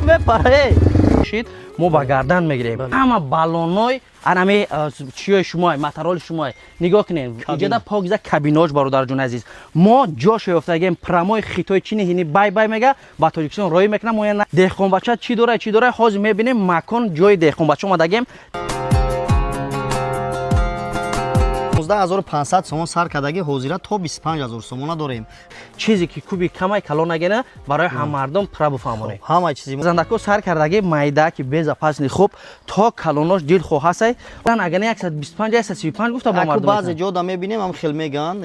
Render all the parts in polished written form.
بپره شید ما با گردن میگیریم همه بالونای انمی چیه شما ماترال شما نگاه کنین اینجا پاکیزه کابیناج برادر جون عزیز ما جاش افتادیم پرامای خیتای چینی هینی بای بای میگه با تاجیکستان روی میکنه ما دهقان بچه چی داره حاضر میبینیم مکان جای دهقان بچه اومدیم 15500 сомон сар кадаги ҳозира то 25000 сомона дорем. چیزی که کوبی کمای کلو نگیره برای همه مردم پرا بفهمونه ҳама чизи زندکو سر کردگی مایده که بیز پسنی خوب تا کلوناش دیل خو هستی من اگر 125 135 گفتم با مردم баъзе ҷода мебинем ҳам хел меган.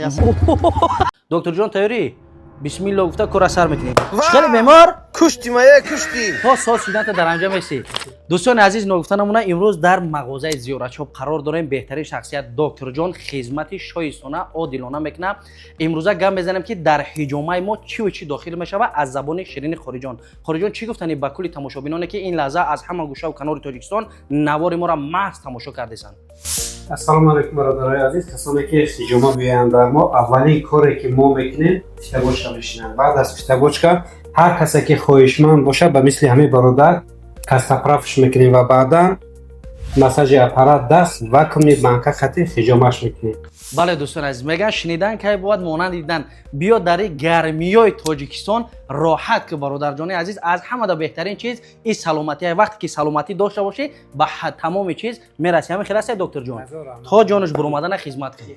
دکتر جان تیاری بسم الله گفته کورا سر میکنیم خیلی بیمار کشتی مایه کشتی تا سال شدن تا در انجام میسی دوستان عزیز نگفتنمونه امروز در مغازه زیارتشاپ قرار داریم بهترین شخصیت دکتر جان خدمت شایستانه عادلانه میکنه امروز گام بزنیم که در حجامه ما چی و چی داخل میشه از زبان شیرین خارجان چی گفتنی با کلی تماشابینانی که این لحظه از همه گوشه و کنار تاجیکستان نوار ما را محض تماشا کرده‌اند. السلام علیکم برادرای عزیز کسانی که حجامه بیاین در ما اولین کاری که ما میکنیم فیتابوچکا میشینن بعد از فیتابوچکا هر کسی که خواهشمند باشه به مثل همه برادر کاستاپрафش میکنیم و بعدا مساج اپارات دست و کمی بانکا خطی حجامهش میکنیم. بله دوستان عزیز میگن شنیدن که باید مانند دیدن بیا در گرمیای تاجیکستان راحت که برادر جان عزیز از همه دا بهترین چیز این سلامتی وقتی که سلامتی داشته باشی به تمام چیز میرسی همین خلاصه دکتر جان تا جانش بر اومدن خدمت کنی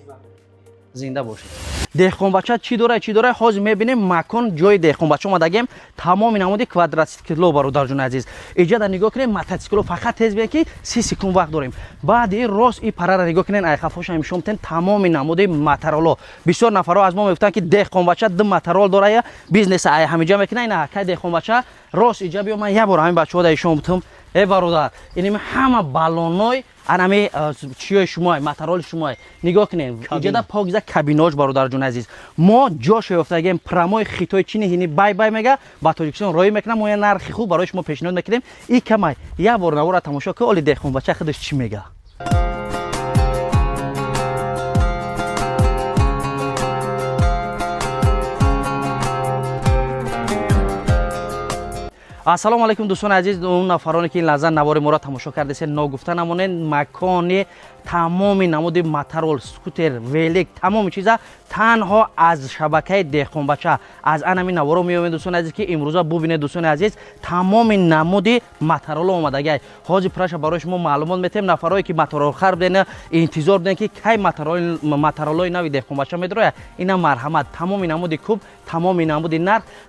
زنده باشید. دهقان بچه چی داره حاضر میبینیم مکان جای دهقان بچه اومدگیم تمام نمودی کوادراتیکلو برادر جون عزیز اینجا در نگاه کنین متاسیکلو فقط تیز بیان که 30 سکند وقت داریم بعد این راست این پره را نگاه کنین ای خفاش هم شومتن تمام نمودی ماترالو بسیار نفرها از ما میگفتن که دهقان بچه دو ماترال داره یا بیزنس ای همینجا میکنه نه که دهقان بچه راست اینجا بیا من یه بار همین بچه‌ها دای شومتم ای برادر اینم همه بالونای انمی چیه شما ماترال شما نگاه کنین اینجا پاکیزه کابیناج برادر جون عزیز ما جاش افتادیم پرامای خیتای چینی هینی بای بای میگه با تاجیکستان روی میکنه ما نرخ خوب برایش ما پیشنهاد میکنیم این کمای یه بار نوار تماشا که اولی دهقان بچه خودش چی میگه. السلام علیکم دوستان عزیز اون نفرانی که این لحظه نوار ما را تماشا کرده نگفتن نمونه مکان تمام نمود ماترال سکوتر ویلیک تمام چیزا تنها از شبکه دهقان بچه از انمی نوارو میومد دوستان عزیز که امروز ببینید دوستان عزیز تمام نمود ماترال اومدگی حاجی پرش برای شما معلومات میتیم نفرایی که ماترال خراب دین انتظار دین که کی ماترالای نوی دهقان بچه میدره اینا مرحمت تمام نمود خوب تمام نمود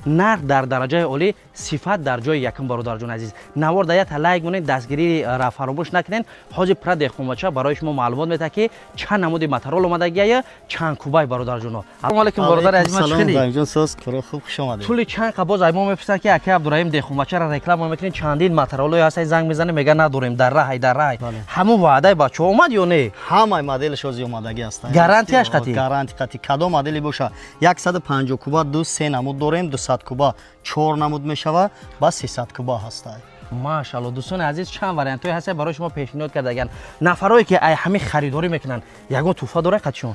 نر در درجه عالی صفت در جای یکم برادر جون عزیز نوار دایت لایک مونین دستگیری را فراموش نکنین حاجی پر دهقان بچه برای شما معلومات میده که چند نمود ماترال اومدگی یا چند کوبای برادر جون. السلام علیکم برادر عزیز ما خیلی سلام جان ساز کارو خوب خوش اومدید. طول چند قباز ایمو میپرسن که اکی عبدالرحیم دهقان بچه را رکلام میکنین چندین ماترالای هست زنگ میزنه میگه نداریم در راه همون وعده بچه اومد یا نه همه مدل شازی اومدگی هست گارانتیش قطعی گارانتی قطعی کدام مدلی باشه 150 کوبا 2 3 نمود داریم 200 کوبا 4 نمود میشوه با 300 کوبا هست. ماشاءالله دوستان عزیز چند وریانت هست برای شما پیشنهاد کردگن نفرایی که ای همین خریداری میکنن یگون توفا داره قچون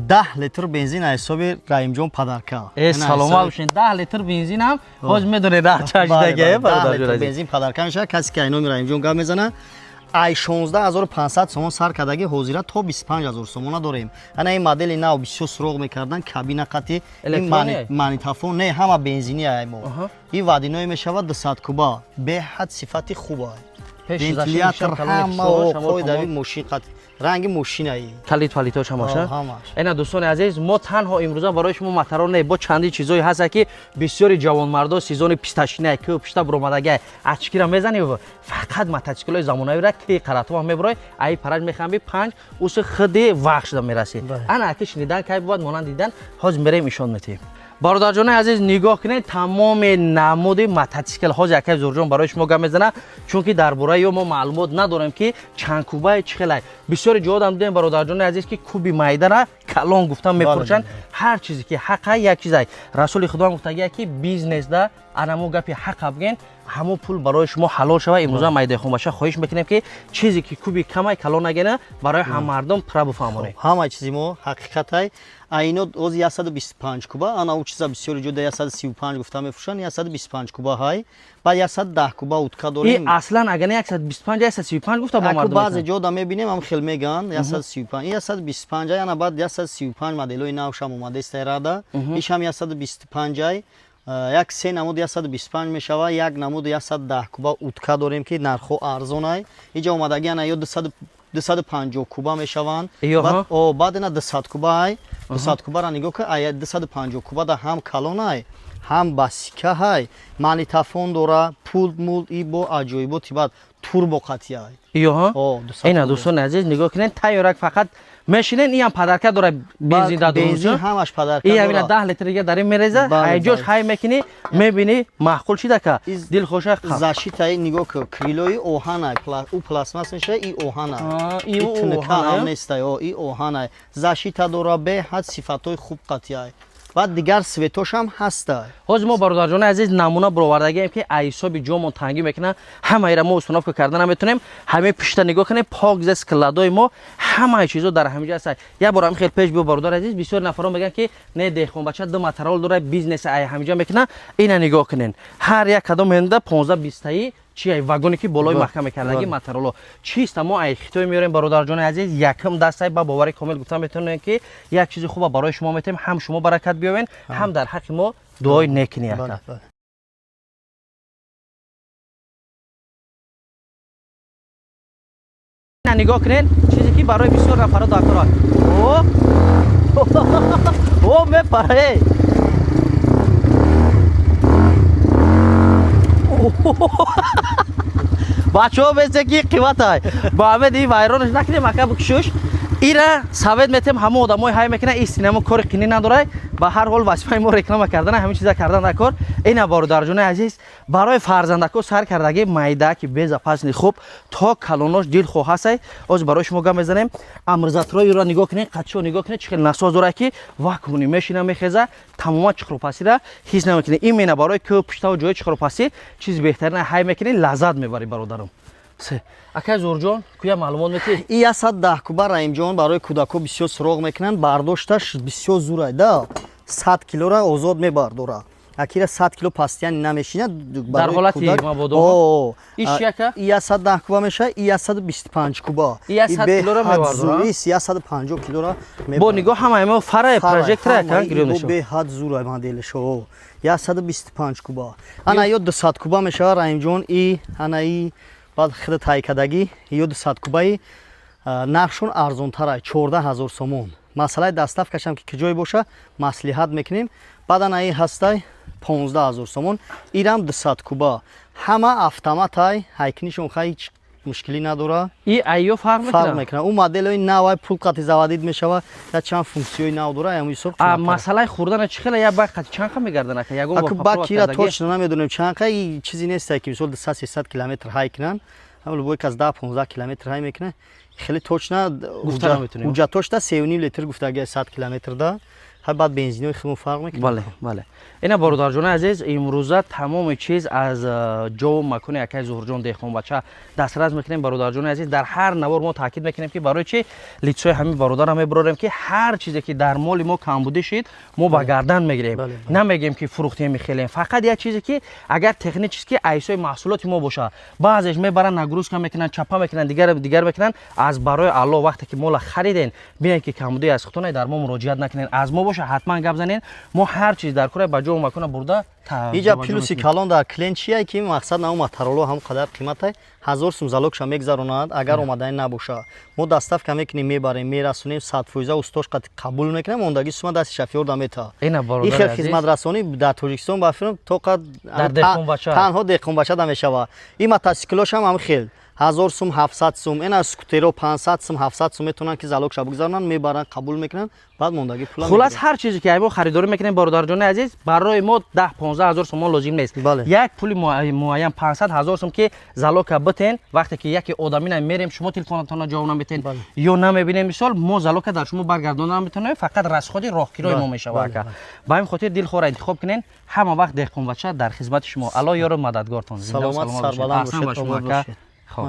10 لیتر بنزین حساب رحیم جان پدرکا سلام علیکم 10 لیتر بنزین هم باز میدونه در چاشیدگی برادر جون بنزین پدرکا میشه کسی که اینو رحیم جان گام میزنه ای 16500 سومون سر کداگی حاضره تا 25000 سومون داریم. انا این مدل نو بسیار سراغ میکردن کابینه قطعی مانیتافون نه همه بنزینی ای ما این وادینوی میشود 200 کوبا به حد صفتی خوبه ونتیلاتور همه خوی دوی موشیقت رنگ ماشین ای کلیت پلیتاش هم باشه اینا دوستان عزیز ما تنها امروز برای شما ماترال نه با چندی چیزایی هست که بسیاری جوانمردا سیزن پیستاشینه که پیشتا برومدگی اچکیرا میزنی و فقط ماتاسیکلای زمانوی را که قراتو هم میبرای ای پرج میخوام به 5 اوس خدی وقت شده میرسی انا اکی شنیدن که بود مانند دیدن حاج میریم ایشون میتیم برادر جان عزیز نگاه کنید تمام نمود ماتاسیکل ها یکی زورجان برای شما گم میزنه چون که درباره ما معلومات نداریم که چند کوبه چخلای بسیار جهاد هم دیدیم برادر جان عزیز که کوبی میدان کلان گفتم میپرچن هر چیزی که حق یک چیزای رسول خدا گفته که بیزنس ده анаму гапи ҳақ бигин ҳамон пул барои шумо ҳалол шава. имрӯза майдаи хомаша хоҳиш мекунем ки чизе ки куби камай кало нагена барои ҳама мардум пра буфаҳмонем. ҳама чизи мо ҳақиқатай айно оз 125 куба ана у чиза бисёри ҷуда 135 гуфта мефурӯшанд 125 куба ҳай ба 110 куба утка дорем. Аслан агар 125 135 гуфта ба мардум баъзе ҷода мебинем ам хел меган 135 125 ана баъд 135 моделои навшам омадаст рада ишам 125 як се намуд 125 мешава як намуд 110 куба утка дорем ки нархо арзонай иҷа омадаги ана ё 250 куба мешаванд баъд ина 200 куба ай 200 куба ра нигоҳ ки ай 250 куба да ҳам калонай ҳам басика ҳай магнитофон дора пулт мулт и бо аҷоиботи баъд турбо қатъи ай ина дӯстони азиз нигоҳ кунед тайёрак фақат мешинен ин ҳам падарка дора бензин да бензин ҳамаш падарка ин ҳамина 10 литр дига дар ин мереза ҳайҷош ҳай мекунӣ мебинӣ маъқул шида ка дил хоша зашитаи нигоҳ ки крилои оҳанай у пластмас мешава и оҳанай и тунка ҳам нестай и оҳанай зашита дора беҳад сифатҳои хуб қатъи ай баъд дигар светош ҳам ҳастай. ҳозир мо бародарҷони азиз намуна баровардагием ки аз ҳисоби ҷомон тангӣ мекунад ҳамаира мо установка карда наметонем ҳамаи пишта нигоҳ кунем покза складои мо ҳамаи чизо дар ҳамиҷо ҳастад. як бор ҳам хел пеш биё бародар азиз бисёри нафарон мегӯянд ки не деҳқонбача ду материал дора бизнес ай ҳамиҷо мекунад ина нигоҳ кунен ҳар як кадом менда 15-20 чи ай вагоне ки болои маҳкам мекардаги материало чиста мо ай хитой меорем бародарҷони азиз якм дастай ба бовари комил гуфта метавонем ки як чизи хуба барои шумо метем ҳам шумо баракат биёвен ҳам дар ҳаққи мо дуои некунӣ яка нигоҳ кунед чизе ки барои бисёр нафаро дар кор о мепаре бачаҳо бесе ки қиматай ба ҳамед ин вайронаш накунем ака букшуш ира савед метем ҳама одамои ҳай мекунад ин синема кори қинӣ надорад ба ҳар ҳол вазифаи мо реклама кардана ҳамин чиза кардан дар кор ина бародарҷони азиз барои фарзандако сар кардаги майдаки безопасни хуб то калонош дилхоҳ ҳастай ҳозир барои шумо гап мезанем амрзатроиро нигоҳ кунед қатчиҳо нигоҳ кунед чӣ хел насоз дорад ки вакуни мешина мехеза тамоман чихрупасиро ҳис намекунед ин мена барои кӯ пуштаву ҷои чихрупасӣ чизи беҳтарина ҳай мекунед лаззат мебарӣ бародарам акай зурҷон куя маълумот метӣ и 110 куба раимҷон барои кӯдако бисёр суроғ мекунанд бардошташ бисёр зурай да 100 килора озод мебардора акира 100 кило пастияни намешинад дар ҳолати мабодо ишяка и 110 куба мешава и 125 куба и 100 килора мебардора 150 килора бо нигоҳ ҳамаи мо фара прожектора яка гирёв мешава беҳад зурай моделшо 125 куба ана ё 200 куба мешава раимҷон и ана и баъд хида тайкадаги ё 200 кубаи нархшон арзонтарай 14000 сомон масъалаи даставкашам ки киҷое боша маслиҳат мекунем баъд ана и ҳастай 15000 сомон ирам 200 куба ҳама автоматай ҳайкунишон ҳеҷ мушкилӣ надора и айё фарқ мекунад у моделои навай пул қати завадид мешава я чанд функсияи нав дора ям ҳисоб масъалаи хӯрдана чӣ хела як бак қати чанд қа мегарданд ака ягон бакира точно намедонем чанд қа и чизе нестай ки мисол 200-300 километр ҳай кунанд ҳам любой кас 10-15 километр ҳай мекунад хеле точно гуфта наметонем ҳуҷҷатошда 3.5 литр гуфтаги 100 километр да ҳар баъд бензинои химо фарқ мекунад бале бале ина бародарҷони азиз имрӯза тамоми чиз аз ҷо макони акай зуҳурҷон деҳқонбача дастрас мекунем бародарҷони азиз дар ҳар навор мо таъкид мекунем ки барои чи литсои ҳамин бародарам мебарорем ки ҳар чизе ки дар моли мо камбудӣ шид мо ба гардан мегирем намегем ки фурӯхтем мехелем фақат як чизе ки агар технически айсои маҳсулоти мо боша баъзеш мебаранд нагрузка мекунанд чапа мекунанд дигар мекунанд аз барои алло вақте ки мола хариден бинед ки камбудӣ аз хутонаи дар мо муроҷиат накунед аз мо боша ҳатман гап занед мо ҳар чиз дар кора ба ҷо макона бурда иҷа плюси калон дар клиент чие ки мақсад на материало ҳам қадар қиматай 1000 сум залогша мегзаронад агар омадани набоша мо даставка мекунем мебарем мерасонем 100% устош қабул мекунем мондаги сума дасти шафёр дамета ин хел хизматрасонӣ дар тоҷикистон ба фирм то қад танҳо деҳқонбача да мешава ин мотосиклошам ҳам хел 1000 сум 700 сум ина скутеро 500 сум 700 сум метонан ки залогша бигзарнан мебаран қабул мекунан баъд мондаги пула خلاص هر چیزی که ما خریداری میکنیم برادر جان عزیز برای ما 10 15 هزار تومان لازم نیست بله. یک پول معین 500 هزار تومان که زلاک بتین وقتی که یک آدمی نمیریم شما تلفنتون جواب نمیتین بله. یا نمیبینیم مثال ما زلاک در شما برگردوندن میتونیم فقط رسخودی راهگیرای ما میشه واقعا با این خاطر دلخواه انتخاب کنین همه وقت دهقان بچه در خدمت شما الله یارو مددگارتون زنده و سلامت سلامت سربلند باشید باشید. خب